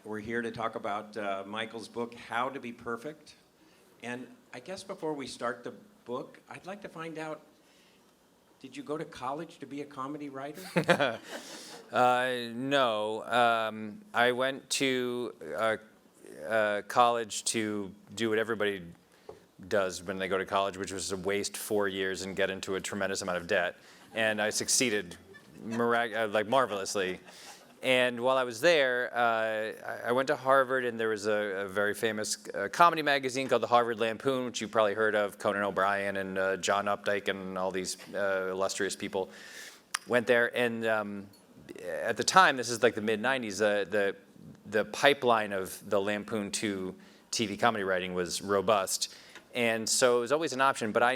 we're here to talk about Michael's book, How to Be Perfect. And I guess before we start the book, I'd like to find out, did you go to college to be a comedy writer? No. I went to college to do what everybody does when they go to college, which was to waste 4 years and get into a tremendous amount of debt. And I succeeded marvelously. And while I was there, I went to Harvard, and there was a very famous comedy magazine called the Harvard Lampoon, which you probably heard of. Conan O'Brien and John Updike and all these illustrious people went there. And at the time, this is like the mid-'90s, the pipeline of the Lampoon to TV comedy writing was robust. And so it was always an option, but I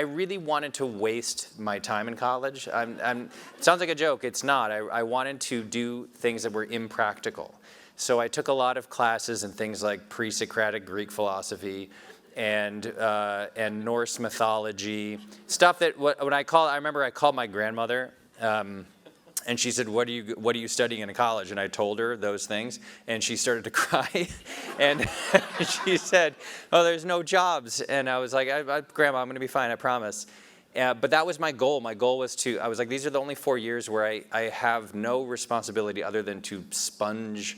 really wanted to waste my time in college. It sounds like a joke, it's not. I wanted to do things that were impractical. So I took a lot of classes in things like pre-Socratic Greek philosophy and Norse mythology, stuff that I remember I called my grandmother, and she said, what are you studying in college? And I told her those things, and she started to cry. And she said, oh, there's no jobs. And I was like, Grandma, I'm going to be fine, I promise. But that was my goal. My goal was I was like, these are the only 4 years where I have no responsibility other than to sponge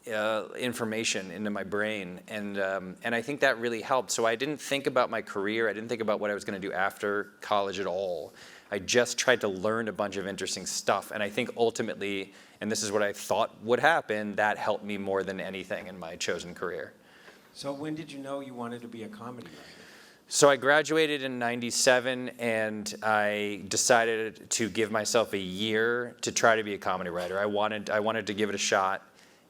information into my brain. And I think that really helped. So I didn't think about my career. I didn't think about what I was going to do after college at all. I just tried to learn a bunch of interesting stuff. And I think ultimately, and this is what I thought would happen, that helped me more than anything in my chosen career. So when did you know you wanted to be a comedy writer? So I graduated in '97, and I decided to give myself a year to try to be a comedy writer. I wanted to give it a shot.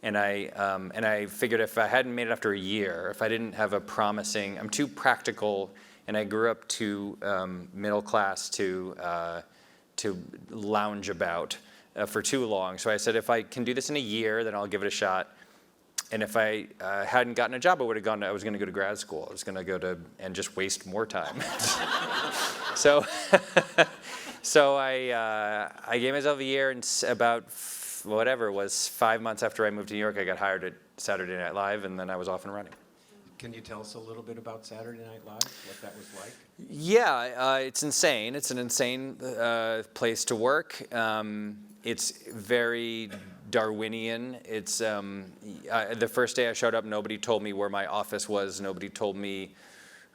And I figured if I hadn't made it after a year, if I didn't have a promising, I'm too practical, and I grew up too middle class to lounge about for too long. So I said, if I can do this in a year, then I'll give it a shot. And if I hadn't gotten a job, I was going to go to grad school. I was going to go and just waste more time. So I gave myself a year, and about whatever it was, 5 months after I moved to New York, I got hired at Saturday Night Live, and then I was off and running. Can you tell us a little bit about Saturday Night Live, what that was like? Yeah, it's insane. It's an insane place to work. It's very Darwinian. It's the first day I showed up, nobody told me where my office was. Nobody told me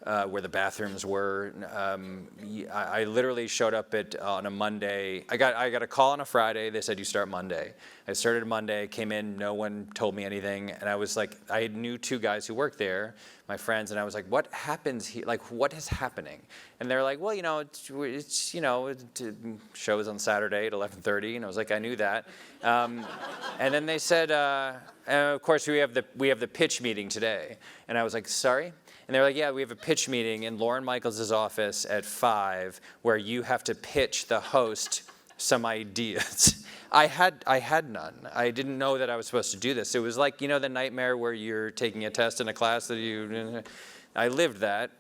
where the bathrooms were. I literally showed up on a Monday. I got a call on a Friday. They said, you start Monday. I started Monday, came in, no one told me anything. And I was like, I knew 2 guys who worked there, my friends, and I was like, what happens here? Like, what is happening? And they're like, well, it's shows on Saturday at 11:30. And I was like, I knew that. And then they said, and of course, we have the pitch meeting today. And I was like, sorry? And they're like, yeah, we have a pitch meeting in Lorne Michaels' office at 5 where you have to pitch the host some ideas. I had none. I didn't know that I was supposed to do this. It was like, the nightmare where you're taking a test in a class that I lived that.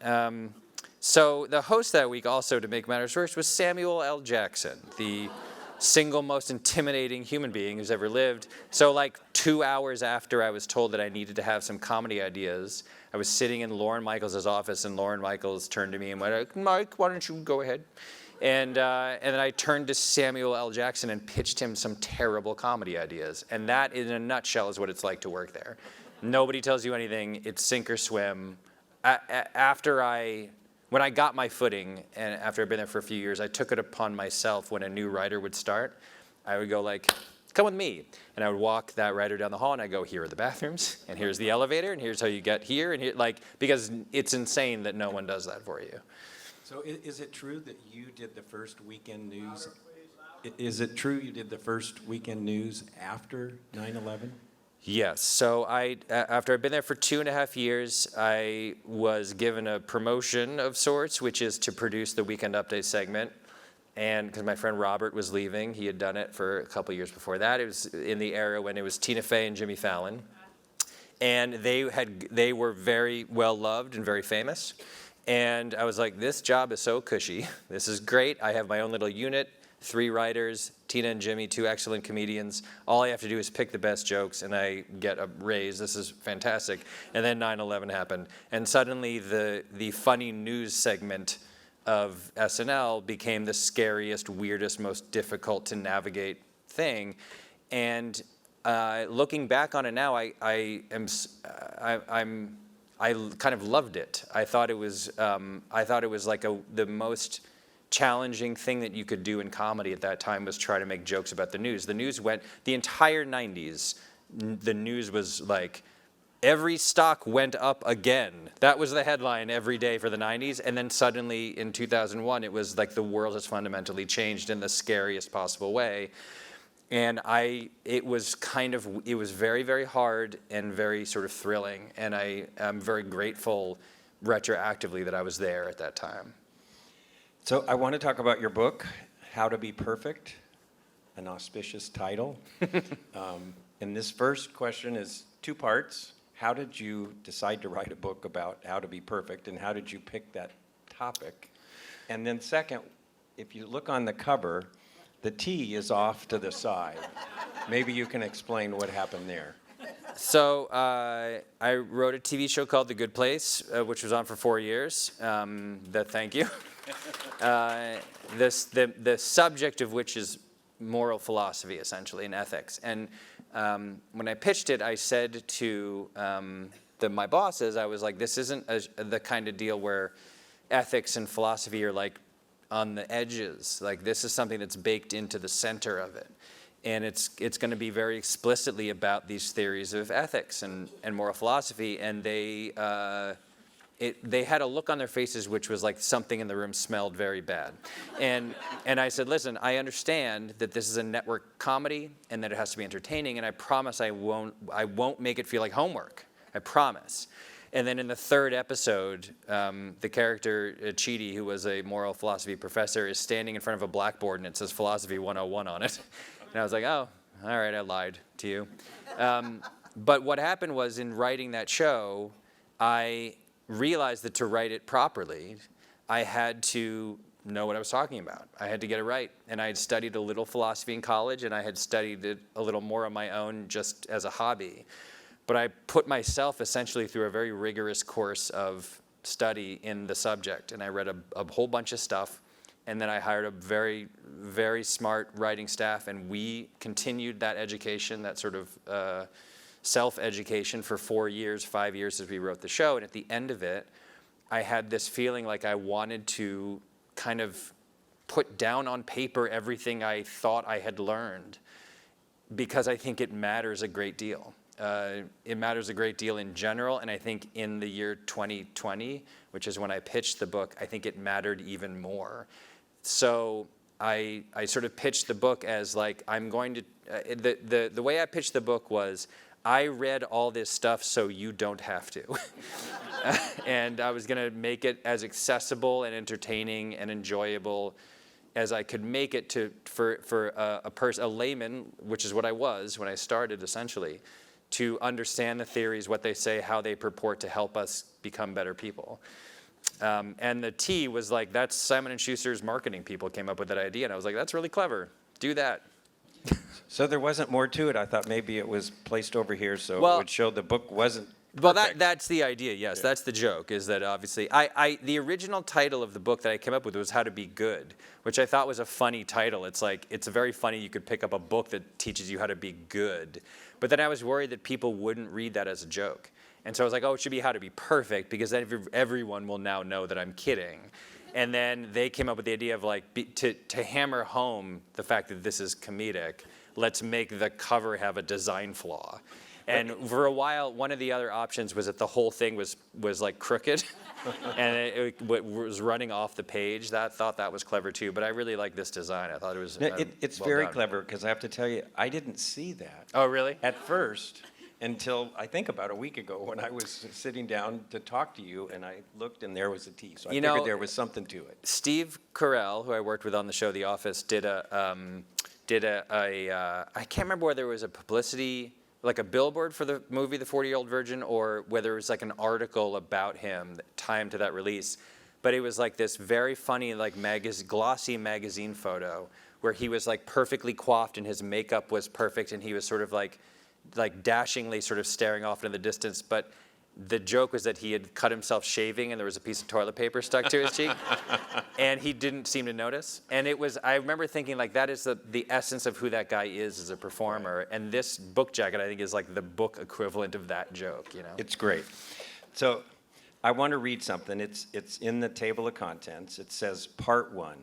So the host that week also, to make matters worse, was Samuel L. Jackson, the single most intimidating human being who's ever lived. So like 2 hours after I was told that I needed to have some comedy ideas, I was sitting in Lorne Michaels' office, and Lorne Michaels turned to me and went, Mike, why don't you go ahead? And then I turned to Samuel L. Jackson and pitched him some terrible comedy ideas. And that, in a nutshell, is what it's like to work there. Nobody tells you anything. It's sink or swim. When I got my footing, and after I'd been there for a few years, I took it upon myself when a new writer would start. I would go like, come with me. And I would walk that writer down the hall, and I'd go, here are the bathrooms, and here's the elevator, and here's how you get here, and here, because it's insane that no one does that for you. So is it true that you did the first weekend news? Is it true you did the first weekend news after 9/11? Yes. So after I'd been there for 2.5 years, I was given a promotion of sorts, which is to produce the Weekend Update segment. And because my friend Robert was leaving, he had done it for a couple years before that. It was in the era when it was Tina Fey and Jimmy Fallon. And they were very well loved and very famous. And I was like, this job is so cushy. This is great. I have my own little unit, 3 writers, Tina and Jimmy, two excellent comedians. All I have to do is pick the best jokes, and I get a raise. This is fantastic. And then 9/11 happened, and suddenly the funny news segment of SNL became the scariest, weirdest, most difficult to navigate thing. And looking back on it now, I kind of loved it. I thought it was like the most challenging thing that you could do in comedy at that time was try to make jokes about the news. The news went the entire 90s. The news was like, every stock went up again. That was the headline every day for the 90s. And then suddenly in 2001, it was like the world has fundamentally changed in the scariest possible way. And it was very, very hard and very sort of thrilling. And I am very grateful retroactively that I was there at that time. So I want to talk about your book, How to Be Perfect, an auspicious title. And this first question is 2 parts. How did you decide to write a book about how to be perfect, and how did you pick that topic? And then second, if you look on the cover, the T is off to the side. Maybe you can explain what happened there. So I wrote a TV show called The Good Place, which was on for 4 years. Thank you. The subject of which is moral philosophy, essentially, and ethics. And when I pitched it, I said to my bosses, I was like, this isn't the kind of deal where ethics and philosophy are like on the edges. Like, this is something that's baked into the center of it. And it's going to be very explicitly about these theories of ethics and moral philosophy. And they had a look on their faces which was like something in the room smelled very bad. And I said, listen, I understand that this is a network comedy and that it has to be entertaining, and I promise I won't make it feel like homework. I promise. And then in the 3rd episode, the character Chidi, who was a moral philosophy professor, is standing in front of a blackboard and it says Philosophy 101 on it. And I was like, oh, all right, I lied to you. But what happened was, in writing that show, I realized that to write it properly, I had to know what I was talking about. I had to get it right. And I had studied a little philosophy in college, and I had studied it a little more on my own just as a hobby. But I put myself essentially through a very rigorous course of study in the subject, and I read a whole bunch of stuff, and then I hired a very, very smart writing staff, and we continued that education, that sort of self-education for 4 years, 5 years as we wrote the show. And at the end of it, I had this feeling like I wanted to kind of put down on paper everything I thought I had learned, because I think it matters a great deal. It matters a great deal in general, and I think in the year 2020, which is when I pitched the book, I think it mattered even more. So I sort of pitched the book as like, I'm going to, the way I pitched the book was, I read all this stuff so you don't have to. And I was going to make it as accessible and entertaining and enjoyable as I could make it for a layman, which is what I was when I started, essentially, to understand the theories, what they say, how they purport to help us become better people. And the T was like, that's Simon & Schuster's marketing people came up with that idea. And I was like, that's really clever. Do that. So there wasn't more to it. I thought maybe it was placed over here so it would show the book wasn't perfect. Well, that's the idea, yes. Yeah. That's the joke, is that obviously, the original title of the book that I came up with was How to Be Good, which I thought was a funny title. It's like, it's very funny you could pick up a book that teaches you how to be good. But then I was worried that people wouldn't read that as a joke. And so I was like, oh, it should be How to Be Perfect, because then everyone will now know that I'm kidding. And then they came up with the idea of like, to hammer home the fact that this is comedic, let's make the cover have a design flaw. And for a while, one of the other options was that the whole thing was like crooked, and it was running off the page. Thought that was clever too, but I really like this design. I thought it was It's well very done. clever, because I have to tell you, I didn't see that. Oh, really? At first, until I think about a week ago when I was sitting down to talk to you, and I looked and there was a T. So I figured there was something to it. Steve Carell, who I worked with on the show The Office, did I can't remember whether it was a publicity, like a billboard for the movie The 40-Year-Old Virgin, or whether it was like an article about him timed to that release. But it was like this very funny, like glossy magazine photo where he was like perfectly coiffed and his makeup was perfect and he was sort of like dashingly sort of staring off into the distance. But the joke was that he had cut himself shaving and there was a piece of toilet paper stuck to his cheek and he didn't seem to notice. And it was, I remember thinking like that is the essence of who that guy is as a performer. And this book jacket I think is like the book equivalent of that joke, you know? It's great. So I want to read something. It's in the table of contents. It says Part 1,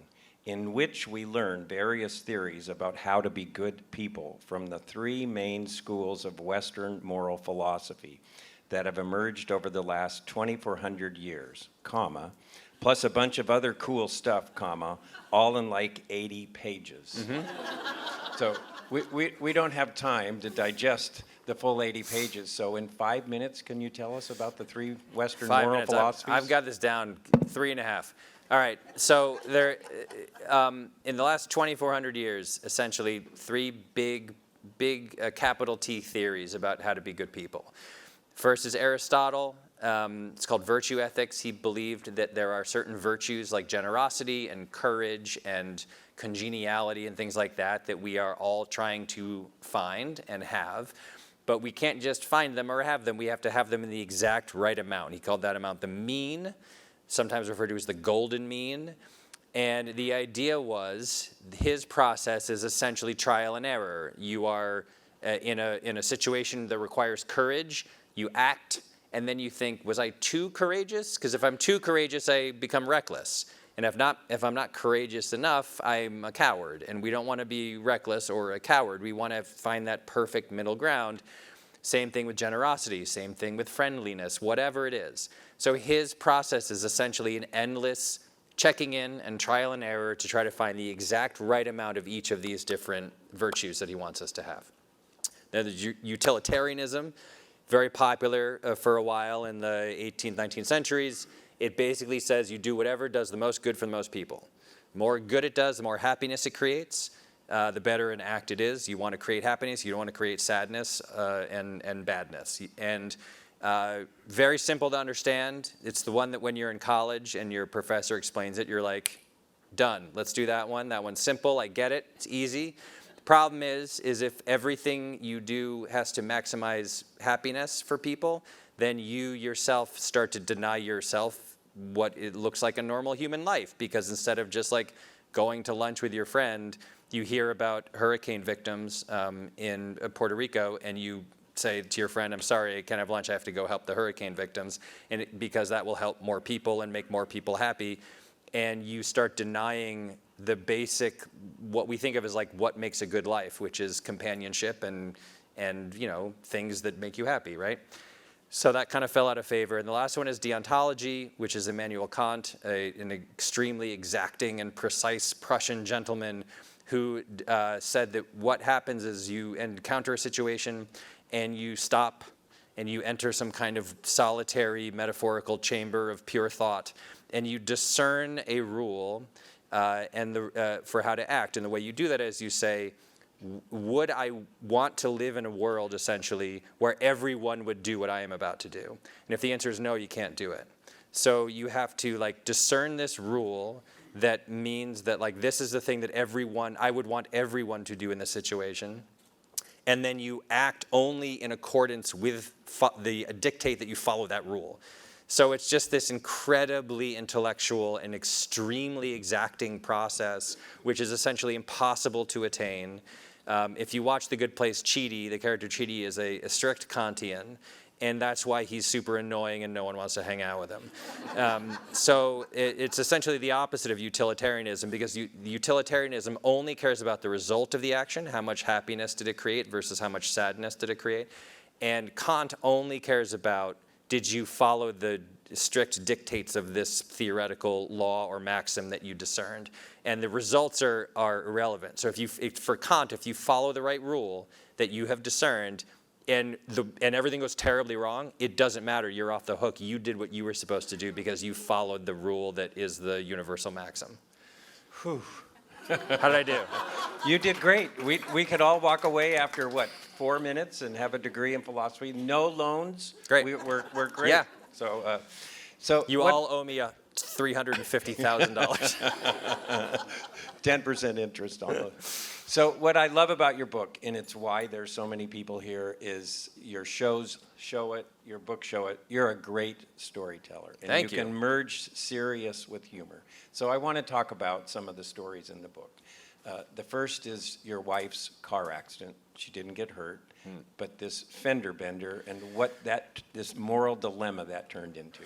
in which we learn various theories about how to be good people from the three main schools of Western moral philosophy that have emerged over the last 2,400 years, comma, plus a bunch of other cool stuff, comma, all in like 80 pages. Mm-hmm. So we don't have time to digest the full 80 pages. So in 5 minutes, can you tell us about the three Western moral philosophies? I've got this down, 3.5. All right, so there, in the last 2,400 years, essentially three big capital T theories about how to be good people. First is Aristotle. It's called virtue ethics. He believed that there are certain virtues like generosity and courage and congeniality and things like that that we are all trying to find and have. But we can't just find them or have them. We have to have them in the exact right amount. He called that amount the mean, sometimes referred to as the golden mean. And the idea was his process is essentially trial and error. You are in a situation that requires courage. You act, and then you think, was I too courageous? Because if I'm too courageous, I become reckless. And if I'm not courageous enough, I'm a coward. And we don't want to be reckless or a coward. We want to find that perfect middle ground. Same thing with generosity, same thing with friendliness, whatever it is. So his process is essentially an endless checking in and trial and error to try to find the exact right amount of each of these different virtues that he wants us to have. Now, the utilitarianism, very popular for a while in the 18th, 19th centuries. It basically says you do whatever does the most good for the most people. The more good it does, the more happiness it creates, the better an act it is. You want to create happiness, you don't want to create sadness and badness. And very simple to understand. It's the one that when you're in college and your professor explains it, you're like, done, let's do that one. That one's simple, I get it, it's easy. Problem is if everything you do has to maximize happiness for people, then you yourself start to deny yourself what it looks like a normal human life. Because instead of just like going to lunch with your friend, you hear about hurricane victims in Puerto Rico, and you say to your friend, I'm sorry, I can't have lunch, I have to go help the hurricane victims, and because that will help more people and make more people happy. And you start denying the basic, what we think of as like what makes a good life, which is companionship and you know, things that make you happy, right? So that kind of fell out of favor. And the last one is deontology, which is Immanuel Kant, an extremely exacting and precise Prussian gentleman who said that what happens is you encounter a situation and you stop and you enter some kind of solitary metaphorical chamber of pure thought, and you discern a rule for how to act. And the way you do that is you say, would I want to live in a world, essentially, where everyone would do what I am about to do? And if the answer is no, you can't do it. So you have to like discern this rule that means that like this is the thing that I would want everyone to do in this situation. And then you act only in accordance with the dictate that you follow that rule. So it's just this incredibly intellectual and extremely exacting process, which is essentially impossible to attain. If you watch The Good Place, Chidi, the character Chidi is a strict Kantian, and that's why he's super annoying and no one wants to hang out with him. So it's essentially the opposite of utilitarianism, because utilitarianism only cares about the result of the action, how much happiness did it create versus how much sadness did it create. And Kant only cares about, did you follow the strict dictates of this theoretical law or maxim that you discerned? And the results are irrelevant. So for Kant, if you follow the right rule that you have discerned, and everything goes terribly wrong, it doesn't matter. You're off the hook. You did what you were supposed to do because you followed the rule that is the universal maxim. Whew. How did I do? You did great. We could all walk away after, 4 minutes and have a degree in philosophy. No loans. Great. We're great. Yeah. So You all owe me $350,000. 10% interest on it. So what I love about your book, and it's why there's so many people here, is your shows show it, your books show it. You're a great storyteller. And Thank you you. can merge serious with humor. So I want to talk about some of the stories in the book. The first is your wife's car accident. She didn't get hurt, but this fender bender and this moral dilemma that turned into.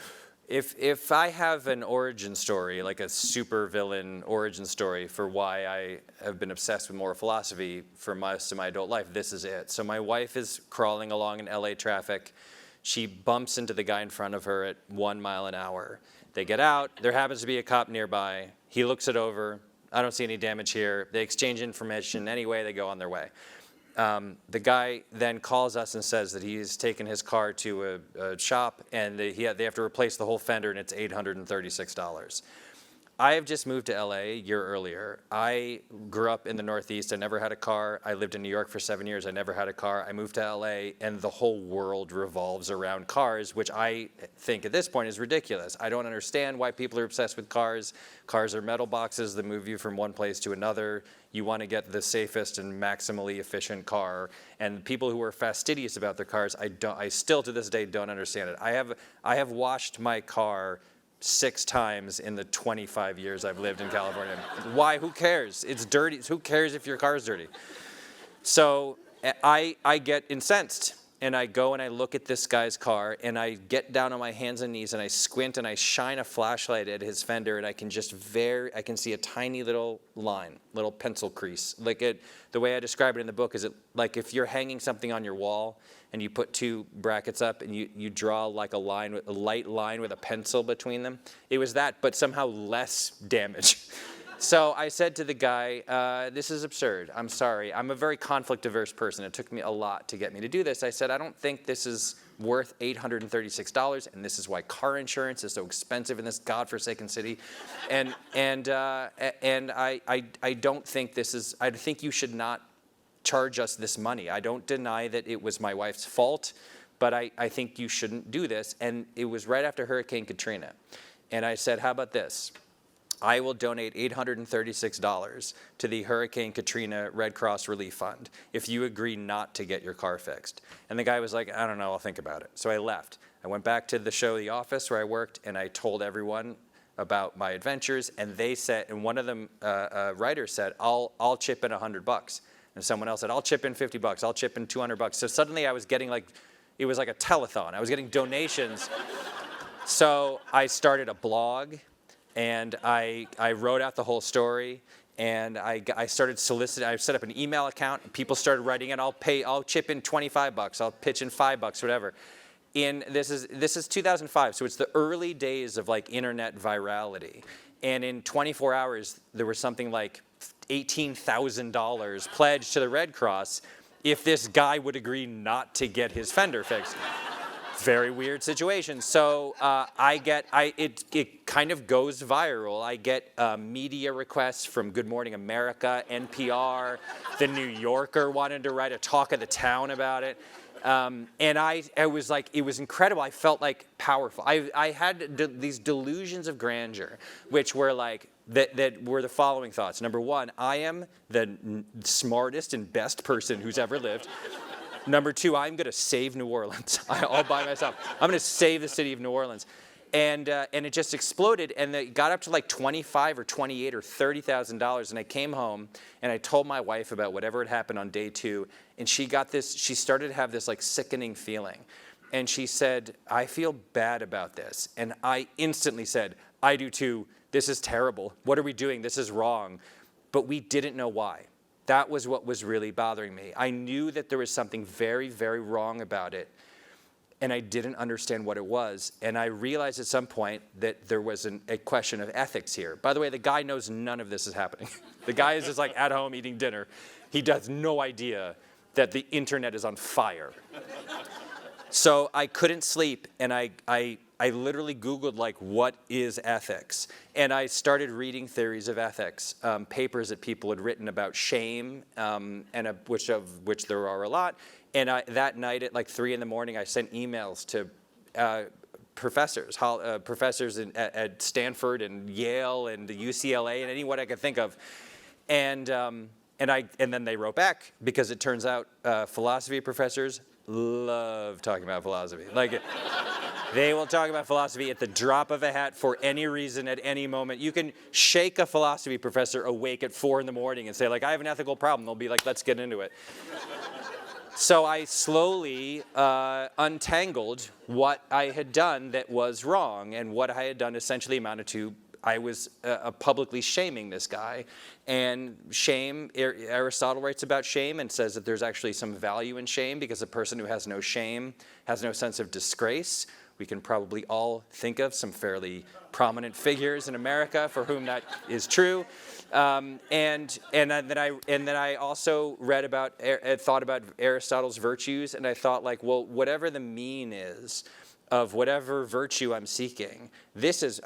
If I have an origin story, like a supervillain origin story for why I have been obsessed with moral philosophy for most of my adult life, this is it. So my wife is crawling along in LA traffic. She bumps into the guy in front of her at 1 mile an hour. They get out. There happens to be a cop nearby. He looks it over. I don't see any damage here. They exchange information. Anyway, they go on their way. The guy then calls us and says that he's taken his car to a shop and they have to replace the whole fender and it's $836. I have just moved to LA a year earlier. I grew up in the Northeast. I never had a car. I lived in New York for 7 years. I never had a car. I moved to LA and the whole world revolves around cars, which I think at this point is ridiculous. I don't understand why people are obsessed with cars. Cars are metal boxes that move you from one place to another. You want to get the safest and maximally efficient car. And people who are fastidious about their cars, I still to this day don't understand it. I have washed my car 6 times in the 25 years I've lived in California. Why? Who cares? It's dirty. Who cares if your car's dirty? So I get incensed. And I go and I look at this guy's car and I get down on my hands and knees and I squint and I shine a flashlight at his fender and I can I can see a tiny little line, little pencil crease. The way I describe it in the book is like if you're hanging something on your wall and you put 2 brackets up and you draw like a light line with a pencil between them. It was that, but somehow less damage. So I said to the guy, this is absurd. I'm sorry. I'm a very conflict-averse person. It took me a lot to get me to do this. I said, I don't think this is worth $836, and this is why car insurance is so expensive in this godforsaken city. And I don't think this is, I think you should not charge us this money. I don't deny that it was my wife's fault, but I think you shouldn't do this. And it was right after Hurricane Katrina. And I said, how about this? I will donate $836 to the Hurricane Katrina Red Cross Relief Fund if you agree not to get your car fixed. And the guy was like, I don't know, I'll think about it. So I left. I went back to the show, The Office, where I worked, and I told everyone about my adventures. And they said, and one of them writers said, I'll chip in $100. And someone else said, I'll chip in $50. I'll chip in $200. So suddenly I was getting it was like a telethon. I was getting donations. So I started a blog. And I wrote out the whole story, and I started soliciting. I set up an email account, and people started writing in. I'll chip in $25. I'll pitch in $5, whatever. This is 2005, so it's the early days of internet virality. And in 24 hours, there was something like $18,000 pledged to the Red Cross if this guy would agree not to get his fender fixed. Very weird situation. So it kind of goes viral. I get media requests from Good Morning America, NPR, The New Yorker wanted to write a talk of the town about it. And I was like, it was incredible. I felt powerful. I had these delusions of grandeur, which were that were the following thoughts. Number one, I am the smartest and best person who's ever lived. Number two, I'm going to save New Orleans all by myself. I'm going to save the city of New Orleans. And it just exploded, and it got up to $25 or $28 or $30,000. And I came home, and I told my wife about whatever had happened on day 2, and she started to have this sickening feeling. And she said, I feel bad about this. And I instantly said, I do too. This is terrible. What are we doing? This is wrong. But we didn't know why. That was what was really bothering me. I knew that there was something very, very wrong about it, and I didn't understand what it was. And I realized at some point that there was a question of ethics here. By the way, the guy knows none of this is happening. The guy is just at home eating dinner. He has no idea that the internet is on fire. So I couldn't sleep, and I literally Googled what is ethics, and I started reading theories of ethics, papers that people had written about shame, which there are a lot. And that night at 3 in the morning, I sent emails to professors, professors at Stanford and Yale and the UCLA and anyone I could think of. And then they wrote back, because it turns out philosophy professors love talking about philosophy. Like, they will talk about philosophy at the drop of a hat for any reason at any moment. You can shake a philosophy professor awake at 4 in the morning and say, like, I have an ethical problem. They'll be like, let's get into it. So I slowly untangled what I had done that was wrong, and what I had done essentially amounted to I was publicly shaming this guy. And shame, Aristotle writes about shame and says that there's actually some value in shame, because a person who has no shame has no sense of disgrace. We can probably all think of some fairly prominent figures in America for whom that is true. And then I also read about, thought about Aristotle's virtues, and I thought, like, well, whatever the mean is of whatever virtue I'm seeking,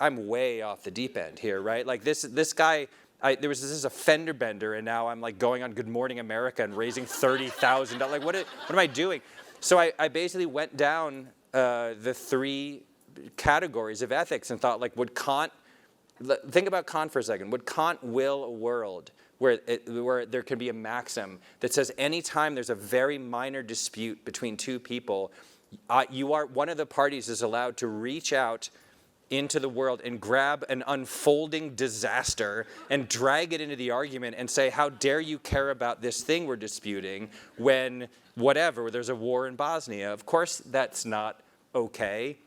I'm way off the deep end here, right? Like this guy, this is a fender bender, and now I'm like going on Good Morning America and raising $30,000. Like, what am I doing? So I basically went down the 3 categories of ethics and thought, like, think about Kant for a second. Would Kant will a world where there can be a maxim that says anytime there's a very minor dispute between 2 people, one of the parties is allowed to reach out into the world and grab an unfolding disaster and drag it into the argument and say, how dare you care about this thing we're disputing when there's a war in Bosnia? Of course that's not okay.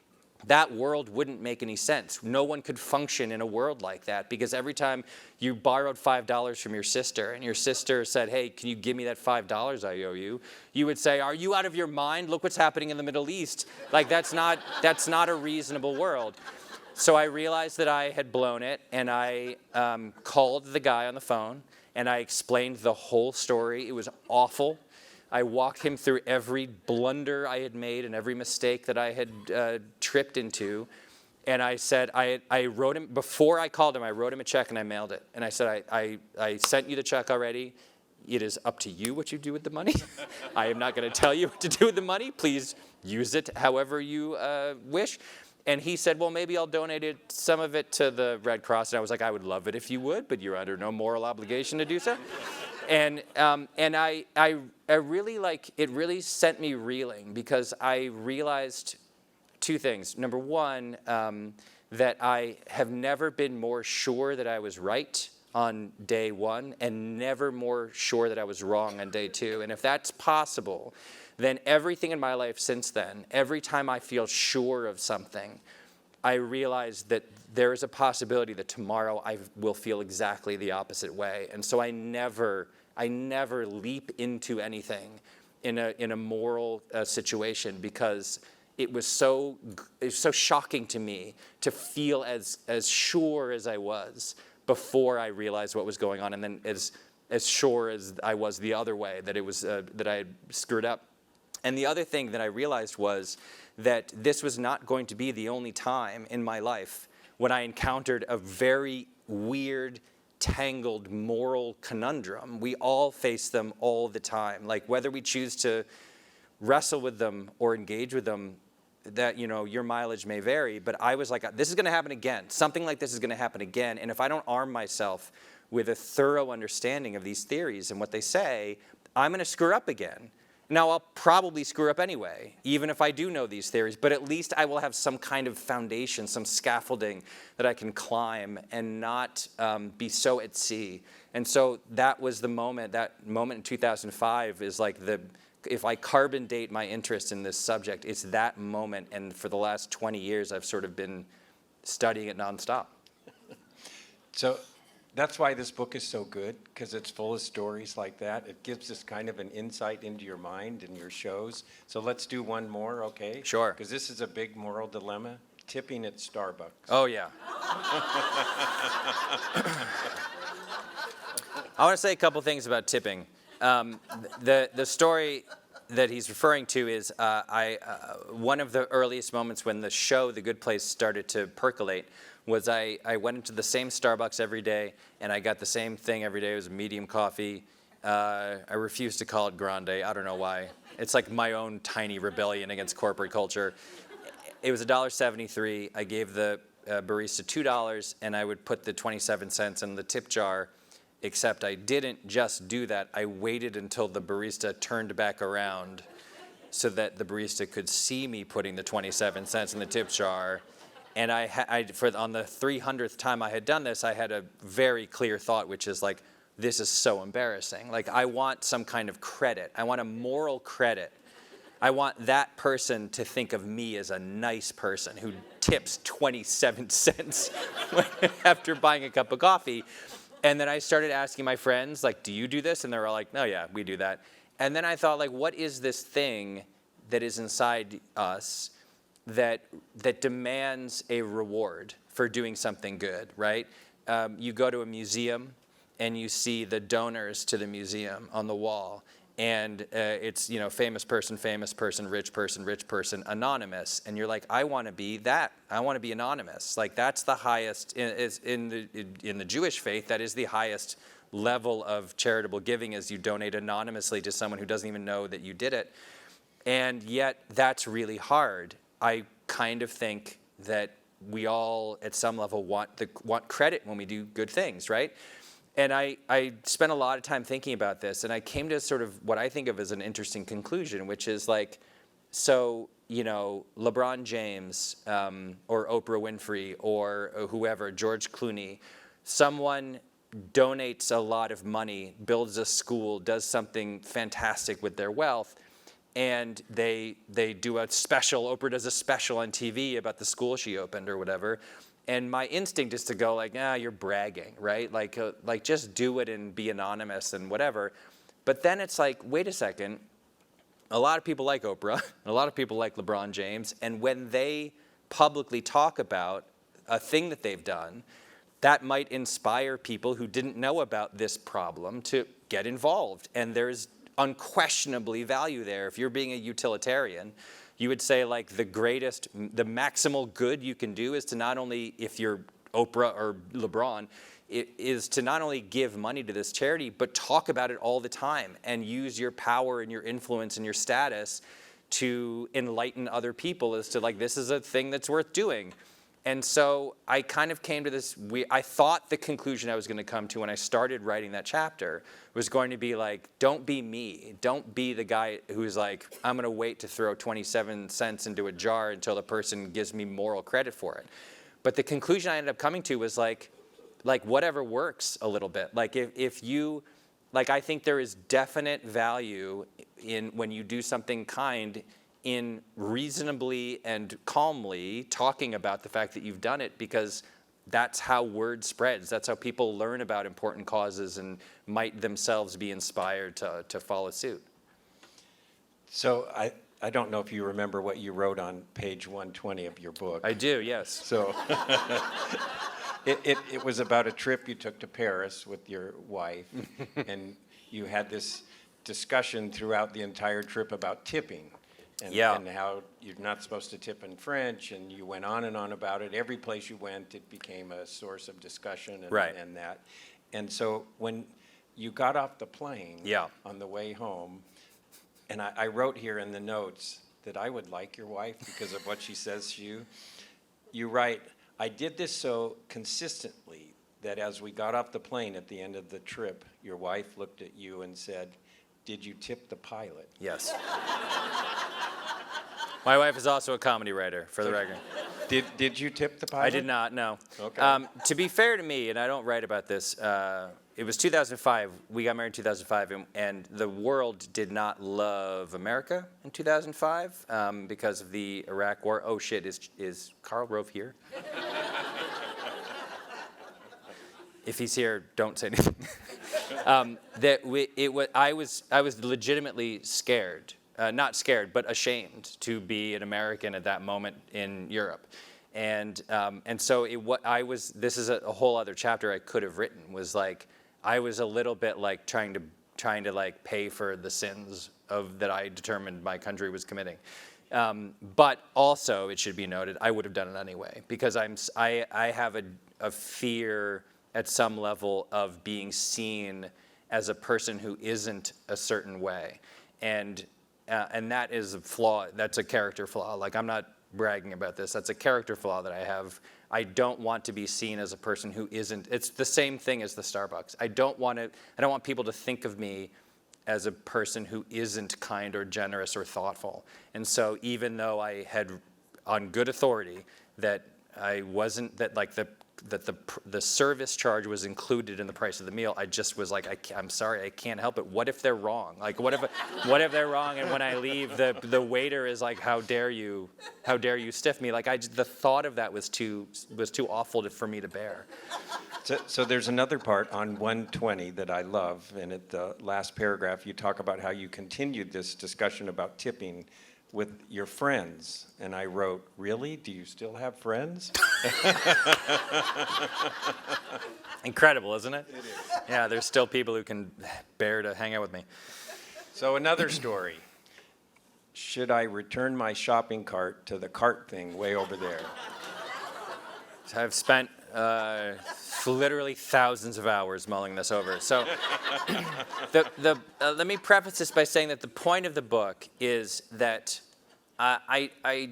That world wouldn't make any sense. No one could function in a world like that, because every time you borrowed $5 from your sister and your sister said, hey, can you give me that $5 I owe you? You would say, are you out of your mind? Look what's happening in the Middle East. Like, that's not a reasonable world. So I realized that I had blown it, and I called the guy on the phone, and I explained the whole story. It was awful. I walked him through every blunder I had made and every mistake that I had tripped into. And I said, I wrote him, before I called him, I wrote him a check and I mailed it. And I said, I sent you the check already. It is up to you what you do with the money. I am not going to tell you what to do with the money. Please use it however you wish. And he said, well, maybe I'll donate some of it to the Red Cross. And I was like, I would love it if you would, but you're under no moral obligation to do so. And I really, like, it really sent me reeling, because I realized 2 things. Number one, that I have never been more sure that I was right on day 1, and never more sure that I was wrong on day 2. And if that's possible, then everything in my life since then, every time I feel sure of something, I realize that there is a possibility that tomorrow I will feel exactly the opposite way. And so I never leap into anything in a moral situation, because it was so shocking to me to feel as sure as I was before I realized what was going on, and then as sure as I was the other way, that it was that I had screwed up. And the other thing that I realized was that this was not going to be the only time in my life when I encountered a very weird, tangled moral conundrum. We all face them all the time. Like, whether we choose to wrestle with them or engage with them, that, your mileage may vary. But I was like, this is going to happen again. Something like this is going to happen again. And if I don't arm myself with a thorough understanding of these theories and what they say, I'm going to screw up again. Now, I'll probably screw up anyway, even if I do know these theories, but at least I will have some kind of foundation, some scaffolding that I can climb and not be so at sea. And so that was the moment. That moment in 2005 is like if I carbon date my interest in this subject, it's that moment. And for the last 20 years, I've sort of been studying it nonstop. So that's why this book is so good, because it's full of stories like that. It gives us kind of an insight into your mind and your shows. So let's do one more, okay? Sure. Because this is a big moral dilemma. Tipping at Starbucks. Oh, yeah. I want to say a couple things about tipping. The story that he's referring to is one of the earliest moments when the show, The Good Place, started to percolate was I went into the same Starbucks every day, and I got the same thing every day. It was medium coffee. I refused to call it grande. I don't know why. It's like my own tiny rebellion against corporate culture. it was $1.73. I gave the barista $2, and I would put the 27 cents in the tip jar, except I didn't just do that. I waited until the barista turned back around so that the barista could see me putting the 27 cents in the tip jar. And on the 300th time I had done this, I had a very clear thought, which is like, this is so embarrassing. Like, I want some kind of credit. I want a moral credit. I want that person to think of me as a nice person who tips 27 cents after buying a cup of coffee. And then I started asking my friends, like, do you do this? And they were all like, oh yeah, we do that. And then I thought, like, what is this thing that is inside us that demands a reward for doing something good, right? You go to a museum and you see the donors to the museum on the wall, and it's, you know, famous person, rich person, anonymous, and you're like, I want to be that. I want to be anonymous. Like, that's the highest in the Jewish faith. That is the highest level of charitable giving, is you donate anonymously to someone who doesn't even know that you did it. And yet, that's really hard. I kind of think that we all, at some level, want credit when we do good things, right? And I spent a lot of time thinking about this, and I came to sort of what I think of as an interesting conclusion, which is like, so, you know, LeBron James or Oprah Winfrey or whoever, George Clooney, someone donates a lot of money, builds a school, does something fantastic with their wealth, and they do a special, Oprah does a special on TV about the school she opened or whatever. And my instinct is to go like, you're bragging, right? Like just do it and be anonymous and whatever. But then it's like, wait a second. A lot of people like Oprah, and a lot of people like LeBron James, and when they publicly talk about a thing that they've done, that might inspire people who didn't know about this problem to get involved. And there's unquestionably value there. If you're being a utilitarian, you would say, like, the maximal good you can do is to not only, if you're Oprah or LeBron, is to not only give money to this charity, but talk about it all the time and use your power and your influence and your status to enlighten other people as to, like, this is a thing that's worth doing. And so I kind of came to this, I thought the conclusion I was going to come to when I started writing that chapter was going to be like, don't be me. Don't be the guy who's like, I'm going to wait to throw 27 cents into a jar until the person gives me moral credit for it. But the conclusion I ended up coming to was like whatever works a little bit. Like if you, like, I think there is definite value in when you do something kind in reasonably and calmly talking about the fact that you've done it, because that's how word spreads. That's how people learn about important causes and might themselves be inspired to follow suit. So I don't know if you remember what you wrote on page 120 of your book. I do, yes. So it was about a trip you took to Paris with your wife, and you had this discussion throughout the entire trip about tipping. And how you're not supposed to tip in French, and you went on and on about it. Every place you went, it became a source of discussion and that. And so when you got off the plane on the way home, and I wrote here in the notes that I would like your wife because of what she says to you. You write, I did this so consistently that as we got off the plane at the end of the trip, your wife looked at you and said, did you tip the pilot? Yes. My wife is also a comedy writer, for the record. Did you tip the pilot? I did not, no. Okay. To be fair to me, and I don't write about this, it was 2005. We got married in 2005, and the world did not love America in 2005 because of the Iraq War. Oh shit, is Karl Rove here? If he's here, don't say anything. I was legitimately scared. Not scared, but ashamed to be an American at that moment in Europe, and so this is a whole other chapter I could have written. Was like I was a little bit like trying to like pay for the sins that I determined my country was committing, but also it should be noted I would have done it anyway because I have a fear at some level of being seen as a person who isn't a certain way, and that is a flaw. That's a character flaw. Like I'm not bragging about this. That's a character flaw that I have. I don't want to be seen as a person who isn't. It's the same thing as the Starbucks. I don't want people to think of me as a person who isn't kind or generous or thoughtful. And so even though I had on good authority that I wasn't, that like the service charge was included in the price of the meal, I just was like, I'm sorry, I can't help it. What if they're wrong? Like, what if they're wrong, and when I leave, the waiter is like, how dare you stiff me? Like, the thought of that was too awful for me to bear. So there's another part on 120 that I love, and at the last paragraph, you talk about how you continued this discussion about tipping with your friends, and I wrote, really? Do you still have friends? Incredible, isn't it? It is. Yeah, there's still people who can bear to hang out with me. So another story. Should I return my shopping cart to the cart thing way over there? I've spent literally thousands of hours mulling this over. So let me preface this by saying that the point of the book is that I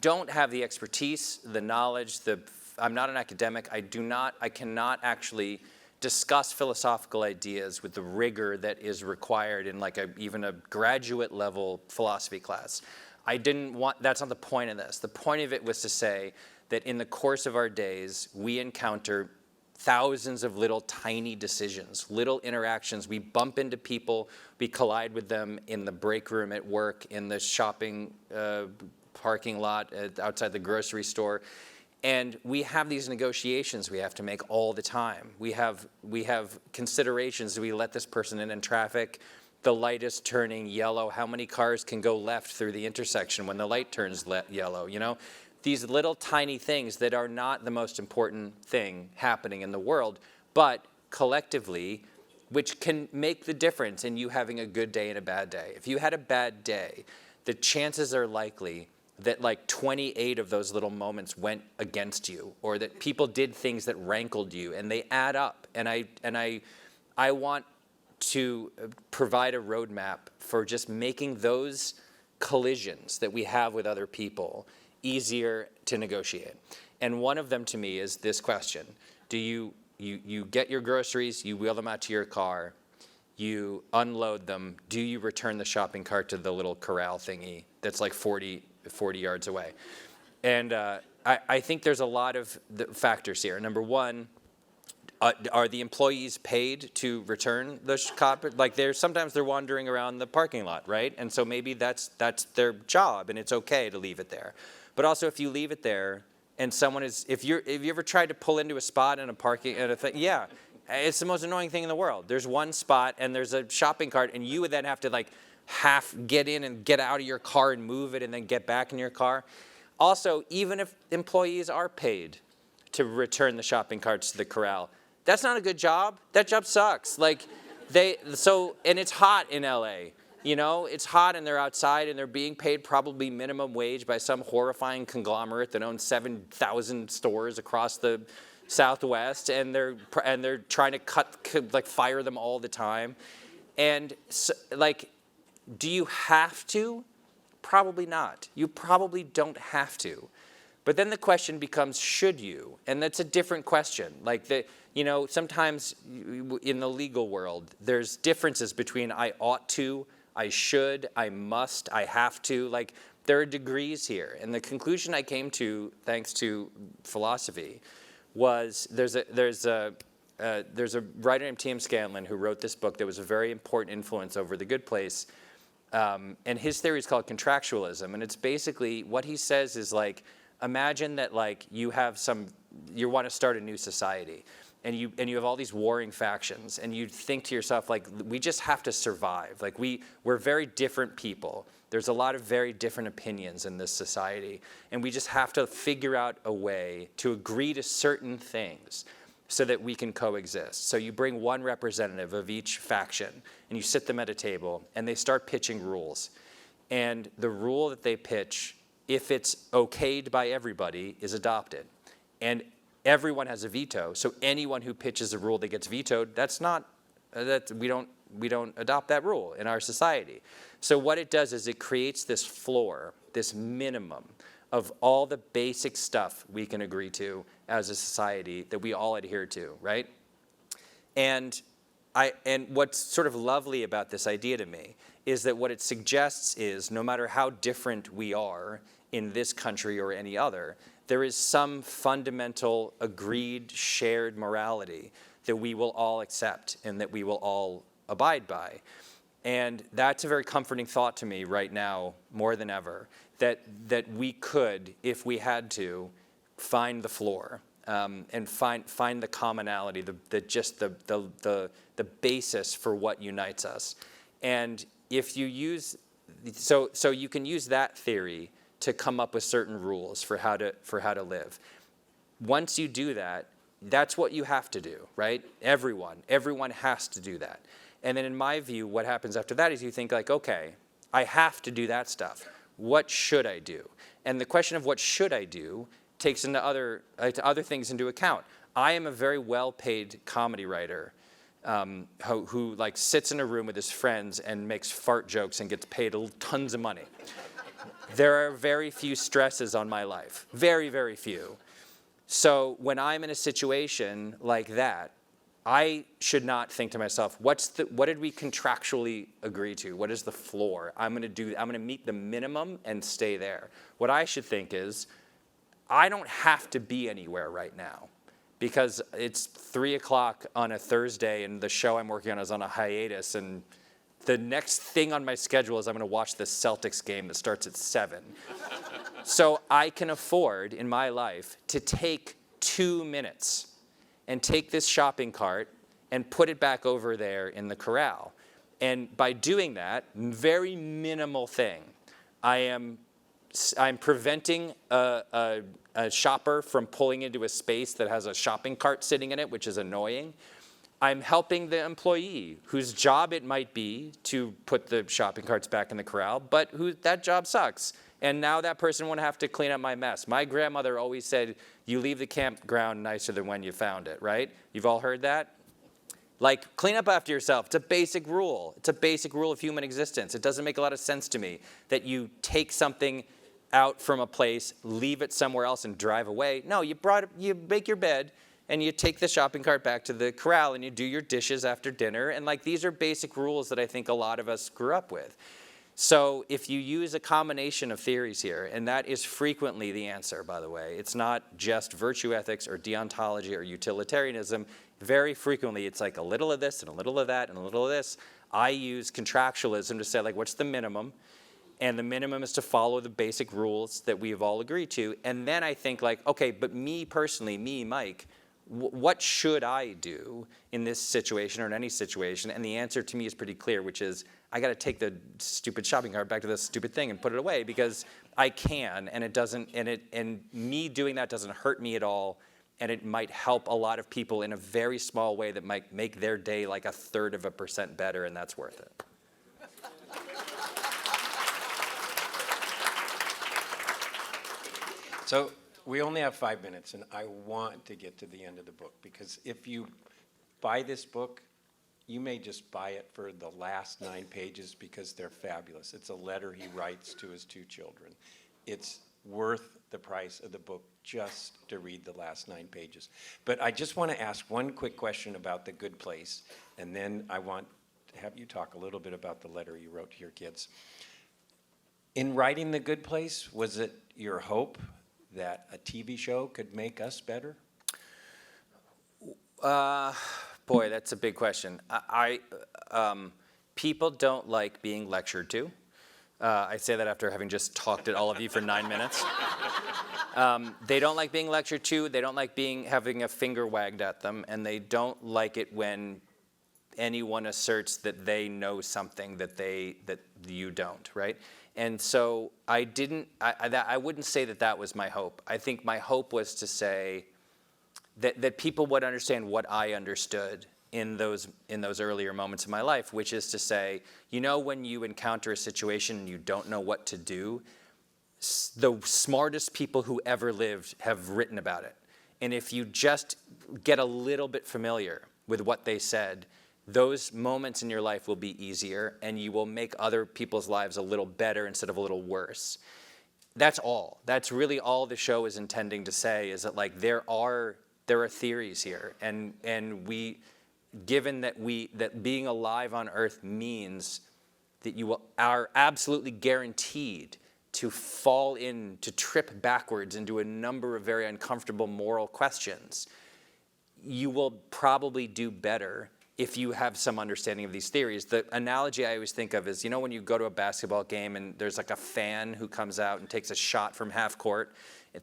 don't have the expertise, the knowledge, I'm not an academic. I cannot actually discuss philosophical ideas with the rigor that is required in like even a graduate level philosophy class. That's not the point of this. The point of it was to say that in the course of our days, we encounter thousands of little tiny decisions, little interactions. We bump into people, we collide with them in the break room at work, in the shopping parking lot, outside the grocery store. And we have these negotiations we have to make all the time. We have considerations. Do we let this person in traffic? The light is turning yellow. How many cars can go left through the intersection when the light turns yellow, you know? These little tiny things that are not the most important thing happening in the world, but collectively, which can make the difference in you having a good day and a bad day. If you had a bad day, the chances are likely that like 28 of those little moments went against you, or that people did things that rankled you, and they add up. And I want to provide a roadmap for just making those collisions that we have with other people easier to negotiate. And one of them to me is this question. Do you get your groceries, you wheel them out to your car, you unload them, do you return the shopping cart to the little corral thingy that's like 40 yards away? And I think there's a lot of factors here. Number one, are the employees paid to return the cart? Like sometimes they're wandering around the parking lot, right? And so maybe that's their job, and it's okay to leave it there. But also, if you leave it there, and someone is, if you ever tried to pull into a spot in a parking, yeah, it's the most annoying thing in the world. There's one spot, and there's a shopping cart, and you would then have to like half get in and get out of your car and move it, and then get back in your car. Also, even if employees are paid to return the shopping carts to the corral, that's not a good job. That job sucks. Like, and it's hot in LA. You know, it's hot and they're outside and they're being paid probably minimum wage by some horrifying conglomerate that owns 7,000 stores across the Southwest, and they're trying to fire them all the time. And so, like, do you have to? Probably not. You probably don't have to. But then the question becomes, should you? And that's a different question. Like, sometimes in the legal world, there's differences between I ought to, I should, I must, I have to. Like, there are degrees here. And the conclusion I came to, thanks to philosophy, was there's a writer named T.M. Scanlon who wrote this book that was a very important influence over The Good Place. And his theory is called contractualism. And it's basically, what he says is like, imagine that like you want to start a new society. And you have all these warring factions, and you think to yourself, like, we just have to survive. Like, we're very different people. There's a lot of very different opinions in this society, and we just have to figure out a way to agree to certain things so that we can coexist. So you bring one representative of each faction, and you sit them at a table, and they start pitching rules. And the rule that they pitch, if it's okayed by everybody, is adopted. And everyone has a veto, so anyone who pitches a rule that gets vetoed, we don't adopt that rule in our society. So what it does is it creates this floor, this minimum of all the basic stuff we can agree to as a society that we all adhere to, right? And what's sort of lovely about this idea to me is that what it suggests is no matter how different we are in this country or any other, there is some fundamental, agreed, shared morality that we will all accept and that we will all abide by. And that's a very comforting thought to me right now, more than ever, that we could, if we had to, find the floor and find the commonality, the basis for what unites us. And if you use, so you can use that theory to come up with certain rules for how to live. Once you do that, that's what you have to do, right? Everyone has to do that. And then in my view, what happens after that is you think like, okay, I have to do that stuff. What should I do? And the question of what should I do takes into other things into account. I am a very well-paid comedy writer who like sits in a room with his friends and makes fart jokes and gets paid tons of money. There are very few stresses on my life, very, very few. So when I'm in a situation like that, I should not think to myself, what did we contractually agree to? What is the floor? I'm going to meet the minimum and stay there. What I should think is, I don't have to be anywhere right now because it's 3 o'clock on a Thursday and the show I'm working on is on a hiatus, and the next thing on my schedule is I'm going to watch the Celtics game that starts at 7. So I can afford in my life to take 2 minutes and take this shopping cart and put it back over there in the corral. And by doing that, very minimal thing, I'm preventing a shopper from pulling into a space that has a shopping cart sitting in it, which is annoying. I'm helping the employee whose job it might be to put the shopping carts back in the corral, but that job sucks. And now that person won't have to clean up my mess. My grandmother always said, you leave the campground nicer than when you found it, right? You've all heard that? Like, clean up after yourself. It's a basic rule. It's a basic rule of human existence. It doesn't make a lot of sense to me that you take something out from a place, leave it somewhere else, and drive away. No, you make your bed, and you take the shopping cart back to the corral, and you do your dishes after dinner. And like, these are basic rules that I think a lot of us grew up with. So if you use a combination of theories here, and that is frequently the answer, by the way, it's not just virtue ethics or deontology or utilitarianism. Very frequently, it's like a little of this and a little of that and a little of this. I use contractualism to say, like, what's the minimum? And the minimum is to follow the basic rules that we have all agreed to. And then I think, like, okay, but me personally, me, Mike, what should I do in this situation or in any situation? And the answer to me is pretty clear, which is I got to take the stupid shopping cart back to this stupid thing and put it away because I can, and it doesn't, and me doing that doesn't hurt me at all, and it might help a lot of people in a very small way that might make their day like 1/3% better, and that's worth it. So we only have 5 minutes, and I want to get to the end of the book, because if you buy this book, you may just buy it for the last 9 pages because they're fabulous. It's a letter he writes to his 2 children. It's worth the price of the book just to read the last 9 pages. But I just want to ask one quick question about The Good Place, and then I want to have you talk a little bit about the letter you wrote to your kids. In writing The Good Place, was it your hope that a TV show could make us better? Boy, that's a big question. People don't like being lectured to. I say that after having just talked at all of you for 9 minutes. They don't like being lectured to. They don't like having a finger wagged at them, and they don't like it when anyone asserts that they know something that you don't, right? And so I wouldn't say that was my hope. I think my hope was to say that people would understand what I understood in those earlier moments of my life, which is to say, you know, when you encounter a situation and you don't know what to do, the smartest people who ever lived have written about it. And if you just get a little bit familiar with what they said, those moments in your life will be easier, and you will make other people's lives a little better instead of a little worse. that's all. That's really all the show is intending to say, is that like there are theories here, and we, given that being alive on Earth means that you are absolutely guaranteed to to trip backwards into a number of very uncomfortable moral questions, you will probably do better if you have some understanding of these theories. The analogy I always think of is, you know, when you go to a basketball game and there's like a fan who comes out and takes a shot from half court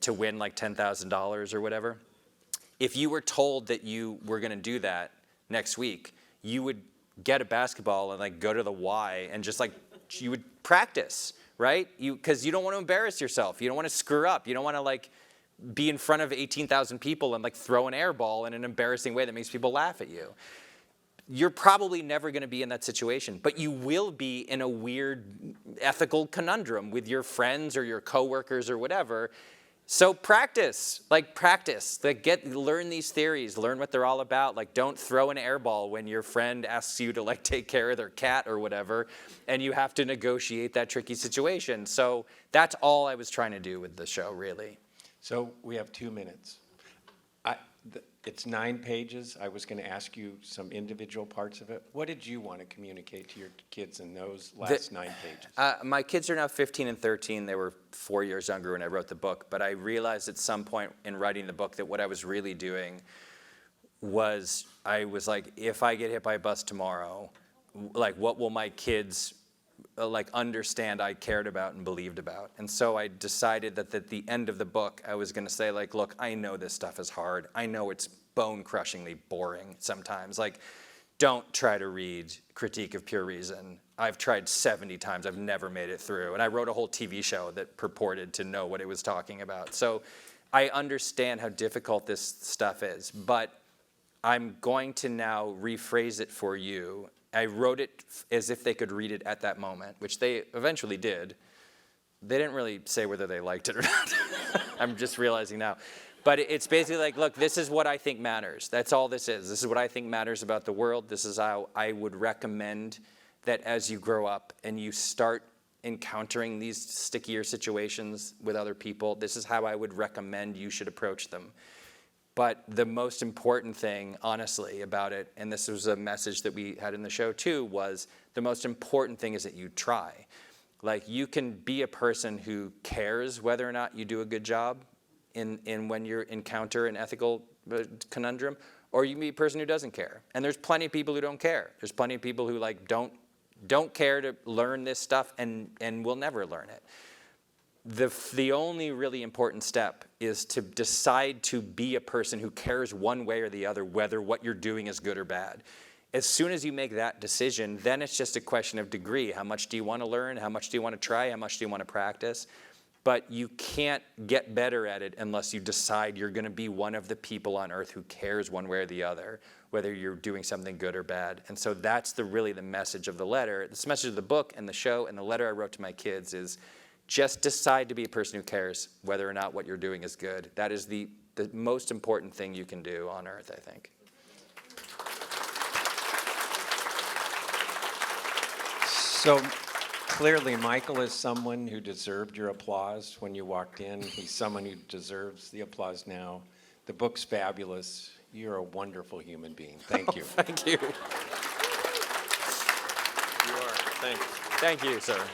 to win like $10,000 or whatever. If you were told that you were going to do that next week, you would get a basketball and like go to the Y and just like, you would practice, right? Because you don't want to embarrass yourself. You don't want to screw up. You don't want to like be in front of 18,000 people and like throw an air ball in an embarrassing way that makes people laugh at you. You're probably never going to be in that situation, but you will be in a weird ethical conundrum with your friends or your coworkers or whatever. So practice, like learn these theories, learn what they're all about. Like don't throw an air ball when your friend asks you to like take care of their cat or whatever, and you have to negotiate that tricky situation. So that's all I was trying to do with the show, really. So we have 2 minutes. It's 9 pages. I was going to ask you some individual parts of it. What did you want to communicate to your kids in those last 9 pages? My kids are now 15 and 13. They were 4 years younger when I wrote the book. But I realized at some point in writing the book that what I was really doing was, I was like, if I get hit by a bus tomorrow, like what will my kids like understand I cared about and believed about? And so I decided that at the end of the book, I was going to say like, look, I know this stuff is hard. I know it's bone-crushingly boring sometimes. Like, don't try to read Critique of Pure Reason. I've tried 70 times. I've never made it through. And I wrote a whole TV show that purported to know what it was talking about. So I understand how difficult this stuff is, but I'm going to now rephrase it for you. I wrote it as if they could read it at that moment, which they eventually did. They didn't really say whether they liked it or not. I'm just realizing now. But it's basically like, look, this is what I think matters. That's all this is. This is what I think matters about the world. This is how I would recommend that as you grow up and you start encountering these stickier situations with other people, this is how I would recommend you should approach them. But the most important thing, honestly, about it, and this was a message that we had in the show too, was the most important thing is that you try. Like, you can be a person who cares whether or not you do a good job in when you encounter an ethical conundrum, or you can be a person who doesn't care. And there's plenty of people who don't care. There's plenty of people who like don't care to learn this stuff and will never learn it. The only really important step is to decide to be a person who cares one way or the other whether what you're doing is good or bad. As soon as you make that decision, then it's just a question of degree. How much do you want to learn? How much do you want to try? How much do you want to practice? But you can't get better at it unless you decide you're going to be one of the people on earth who cares one way or the other, whether you're doing something good or bad. And so that's really the message of the letter. The message of the book and the show and the letter I wrote to my kids is, just decide to be a person who cares whether or not what you're doing is good. That is the most important thing you can do on earth, I think. So clearly, Michael is someone who deserved your applause when you walked in. He's someone who deserves the applause now. The book's fabulous. You're a wonderful human being. Thank you. Thank you. You are. Thank you, sir.